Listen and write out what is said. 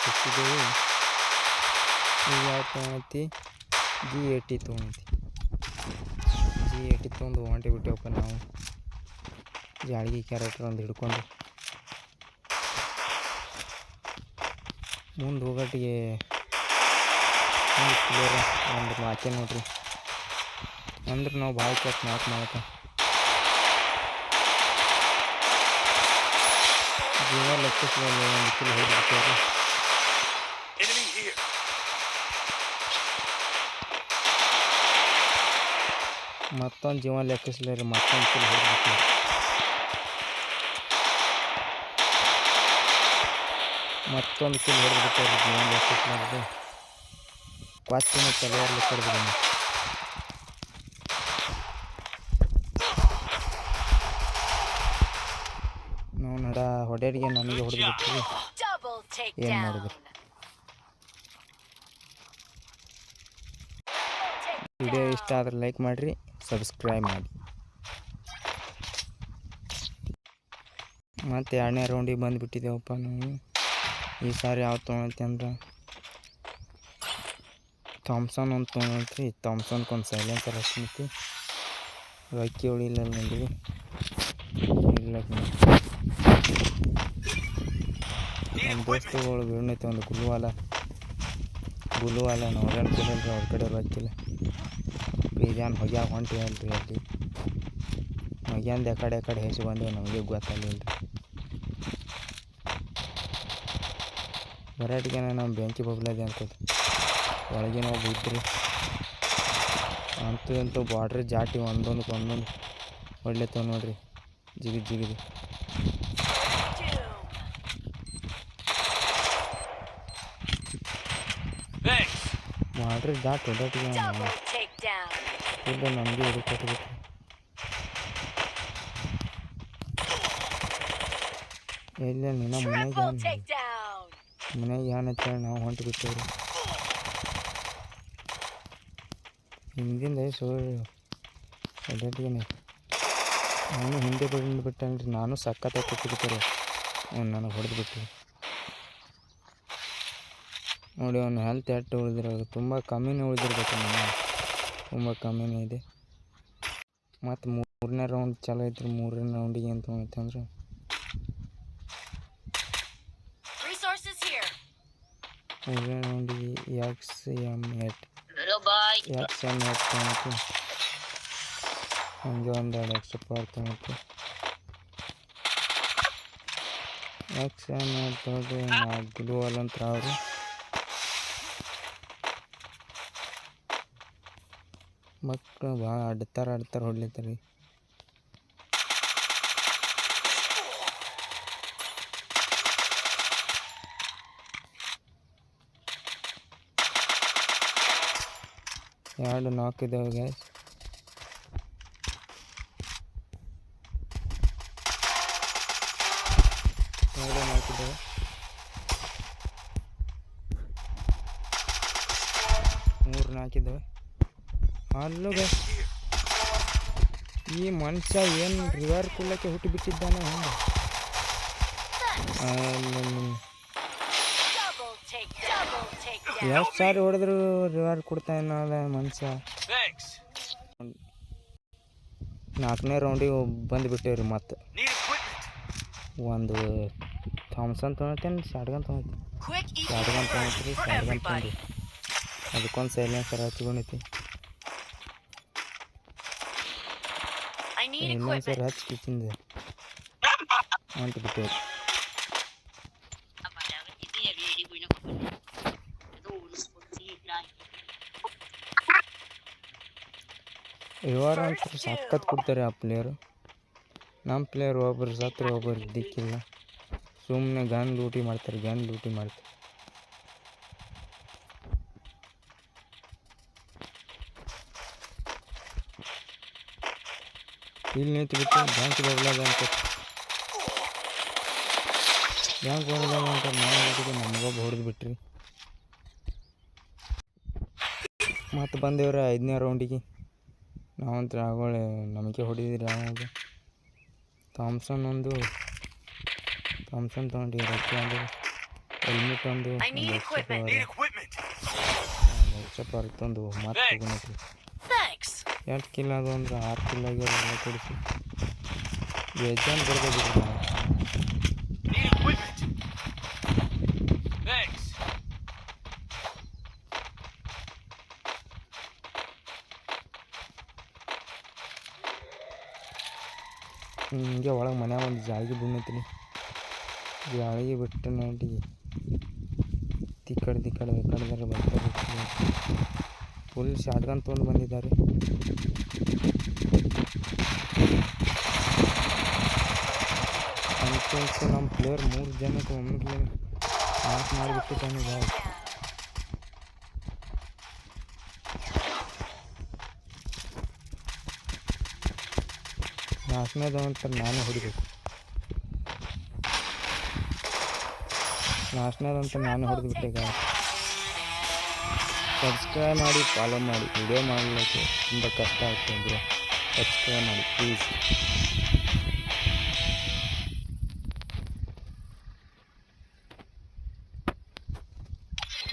ಹಚ್ಚಿದ್ದೇವೆ. ಈಗ ಯಾವ ತೊಗೊಂತಿ G80 ತೊಗೊಂತಿ. G80 ತೊಗೊಂಡು ಹೊಂಟಿ ಬಿಟ್ಟೇವಪ್ಪ ನಾವು. ಜಾಳ್ಗಿ ಕ್ಯಾರೆಕ್ಟರ್ ಒಂದು ಹಿಡ್ಕೊಂಡು ಮುಂದೆ ಹೋಗೋಟ್ಟಿಗೆ ಒಂದು ಪ್ಲೇಯರ್ ಒಂದು ಹಾಕಿ ನೋಡ್ರಿ. ಅಂದ್ರೆ ನಾವು ಭಾಳ ಕೆಟ್ಟ ಮಾಡ್ಕ ಜೀವ ಲೆಕ್ಕಿಸಲು ಒಂದು ಕಿಲ್ ಹೊಡೆದ್ಬಿಟ್ಟವ್ರು. ಮತ್ತೊಂದು ಜೀವ ಲೆಕ್ಕಿಸ್ಲಾರ ಮತ್ತೊಂದು ಕಿಲ್ ಹೊಡೆದ್ಬಿಟ್ಟವ್ರು. ಮತ್ತೊಂದು ಕಿಲ್ ಹೊಡೆದ್ಬಿಟ್ಟವ್ರು ಜೀವ ಲೆಕ್ಕಿಸ್ಲಾರ್ದು. ಕ್ವಾಚಿನ ತಲೆಯಲ್ಲಿ ಕಡ್ದು ನಾವು ನಡ ಹೊಡೆಯರಿಗೆ ನನಗೆ ಹೊಡೆದ್ಬಿಟ್ಟು ಏನು ಮಾಡಿದ್ರಿ. ವಿಡಿಯೋ ಇಷ್ಟ ಆದ್ರೆ ಲೈಕ್ ಮಾಡಿರಿ, ಸಬ್ಸ್ಕ್ರೈಬ್ ಮಾಡಿ. ಮತ್ತು 2ನೇ ರೌಂಡಿಗೆ ಬಂದುಬಿಟ್ಟಿದ್ದೇವಪ್ಪ ನಾವು. ಈ ಸಾರಿ ಯಾವ ತೊಗೊಳತಿ ಅಂದ್ರೆ ಥಾಮ್ಸನ್ ಒಂದು ತೊಗೊಳತ್ರಿ. ಥಾಮ್ಸನ್ಗೊಂದು ಸೈಲೆನ್ಸರ್ ಹಚ್ಚಿತಿ. ರೊಕ್ಕಿ ಉಳಿಲ್ಲ ನೋಡಿರಿ. ಇಲ್ಲ ನಮ್ಮ ದೋಸ್ತುಗಳು ಬೀಳ್ನೈತೆ ಒಂದು ಗುಲ್ವಾಲ ನೋಡ್ಯಾನ ಕೇಳಲ್ರಿ. ಅವ್ರ ಕಡೆ ರೊಕ್ಕಿಲ್ಲ. ಬೀಜಾನ್ ಹೊಗ್ಯಾಗ ಹೊಂಟಿ ಅಲ್ರಿ. ಅಲ್ಲಿ ಹೊಗ್ಯಾಂದು ಎಕಡೆ ಹೆಸು ಬಂದೇವು ನಮಗೆ ಗೊತ್ತಾಗಲಿಲ್ಲ ರೀ. ಬರಾಟಿಗೆ ನಮ್ಮ ಬೆಂಕಿ ಬಗ್ಲದೆ ಅನ್ಕೋದು ಒಳಗಿನ ಒಬ್ಬ ಇದ್ರಿ. ಅಂತೂ ಬಾರ್ಡ್ರ್ ಜಾಟಿ ಒಂದೊಂದು ಹೊಡ್ಲತ್ತವ ನೋಡ್ರಿ. ಜಿಗಿದು ಬಾರ್ಡ್ರ್ ಜಾಟ್ ಹೊಡೋಟಿಗೆ ಇಲ್ಲ ನಮಗೆ ಹುಡುಕಟ್ಬಿಟ್ಟು ಇಲ್ಲ ನಿನ್ನ ಮನೆಗೆ ಏನಂತೇಳಿ ನಾವು ಹೊಂಟು ಬಿಟ್ಟೇವ್ರಿ. ಹಿಂದಿಂದ ಹೊಡೋಟಿಗೆ ನಾನು ಹಿಂದೆ ಬಿಟ್ಟೇನ್ರಿ. ನಾನು ಸಖತ್ತಾಗಿ ಕೊಟ್ಟಿರ್ತಾರೆ ನನಗೆ ಹೊಡೆದ್ಬಿಟ್ಟು ನೋಡಿ. ಅವನು ಹೆಲ್ತ್ ಎಷ್ಟು ಉಳಿದಿರೋದು ತುಂಬ ಕಮ್ಮಿನೇ ಉಳಿದಿರ್ಬೇಕು. ತುಂಬ ಕಮ್ಮಿನೇ ಇದೆ. ಮತ್ತು 3ನೇ ರೌಂಡ್ ಚಲೋ ಐತ್ರಿ. 3ನೇ ರೌಂಡಿಗೆ ಏನು ತೊಗೊಳೈತೆ ಅಂದ್ರೆ ಮೂರನೇ ರೌಂಡಿಗೆ XM8 ತೊಗೊಳೈತಿ. ಹಂಗೆ ಒಂದೆರಡು ಎಕ್ಸ್ಟ್ರಾ ಪವರ್ ತೊಗೊಳೈತಿ. XM8 ತೊಗೊಂಡು ಗುಲ್ವಾಲ್ ಅಂತ ಅವ್ರು ಮಕ್ಕಳು ಭಾಳ ಆಡ್ತಾರೆ ಹೊಡ್ಲಿತ್ತಾರೆ. ಎರಡು ನಾಲ್ಕು ಇದ್ದಾವೆ ಗ್ಯಾಸ್. ಎರಡು ನಾಲ್ಕಿದ್ದಾವೆ. ಮೂರು ನಾಲ್ಕಿದ್ದಾವೆ. ಅಲ್ಲೂ ಗ್ಯಾಸ್ ಈ ಮನುಷ್ಯ ಏನು ರಿವರ್ ಕುಲ್ಲಕ್ಕೆ ಹುಟ್ಟಿ ಬಿಟ್ಟಿದ್ದಾನೆ. ಎಷ್ಟು ಸಾರಿ ಹೊಡೆದ್ರು ರಿವರ್ ಕೊಡ್ತಾನೆ ಮನುಷ್ಯ. 4ನೇ ರೌಂಡಿಗೆ ಬಂದುಬಿಟ್ಟೇವ್ರಿ. ಮತ್ತು ಒಂದು ಥಾಮ್ಸನ್ ತೊಗೊಳ್ತೇನೆ, ಶಾಟ್ಗನ್ ತೊಗೊಳ್ತೀನಿ. ಶಾಟ್ಗನ್ ತೊಗೊಂಡು ಅದಕ್ಕೊಂದು ಸೈಲೆನ್ಸರ್ ಹಚ್ಕೊಂಡೈತಿ. ಸೈಲೆನ್ಸರ್ ಹಚ್ಚಿ ಕಿಚ್ಚಿಂದ ಹೊಂಟು ಬಿಟ್ಟೇವ್ರಿ. ರಿವರ್ ಅಂತ ಸಖತ್ ಕೊಡ್ತಾರೆ ಆ ಪ್ಲೇಯರು. ನಮ್ಮ ಪ್ಲೇಯರ್ ಒಬ್ಬರು ಸತ್ರ ಒಬ್ಬರು ದಿಕ್ಕಿಲ್ಲ. ಸುಮ್ಮನೆ ಗನ್ ಲೂಟಿ ಮಾಡ್ತಾರೆ. ಇಲ್ಲಿ ನಿಂತು ಬಿಟ್ಟು ಬ್ಯಾಂಕ್ ಬರಲಾಗ ಅಂತ ನಮಗೊಬ್ಬ ಹೊಡೆದು ಬಿಟ್ರಿ. ಮತ್ತು ಬಂದೇವ್ರಿ 5ನೇ ರೌಂಡಿಗೆ. ನಾವಂತ ಆಗೋಳೆ ನಮಗೆ ಹೊಡಿದಿರಿ. ಯಾವಾಗ ಥಾಮ್ಸನ್ ಒಂದು ಥಾಮ್ಸನ್ ತೊಗೊಂಡು ರೆಕ್ಕೆ ಅಂದರೆ ಹೆಲ್ಮೆಟ್ ಒಂದು ಎಕ್ಸ್ಟ್ರಾ ಒಂದು ಮಾತು ತೊಗೊಂಡ್ರಿ. 8 ಕಿಲೋ ಅದು ಅಂದ್ರೆ 6 ಕಿಲೋ ಆಗಿರೋಲ್ಲ ಕೊಡಿಸಿ ಬೇಜಾನ್ ಬರ್ಬೋದು ನಾವು. ಹಿಂಗೆ ಒಳಗೆ ಮನ್ಯಾಗ ಒಂದು ಜಾಳಿಗೆ ಬೀಳೈತಿ. ಜಾಳಿಗೆ ಬಿಟ್ಟು ನೋಡಿ ತಿಕ್ಕಡ್ದಾರೆ ಬರ್ತಾರೆ. ಫುಲ್ ಶಾಟ್ಗನ್ ತೊಗೊಂಡು ಬಂದಿದ್ದಾರೆ. ಅಂತ ನಮ್ಮ ಪ್ಲೇಯರ್ 3 ಜನಕ್ಕೆ ಒಮ್ಮೆಗೆ ನಾಲ್ಕು ಮಾಡಿಬಿಟ್ಟಿದ್ದಾನೆ. ನಾಲ್ಕನೇದಂತ ನಾನೇ ಹೊಡಿಬೇಕು. ಹೊಡೆದುಬಿಟ್ಟೆ. ಸಬ್ಸ್ಕ್ರೈಬ್ ಮಾಡಿ, ಫಾಲೋ ಮಾಡಿ. ವಿಡಿಯೋ ಮಾಡಲಿಕ್ಕೆ ತುಂಬ ಕಷ್ಟ ಆಗ್ತದೆ. ಸಬ್ಸ್ಕ್ರೈಬ್ ಮಾಡಿ ಪ್ಲೀಸ್.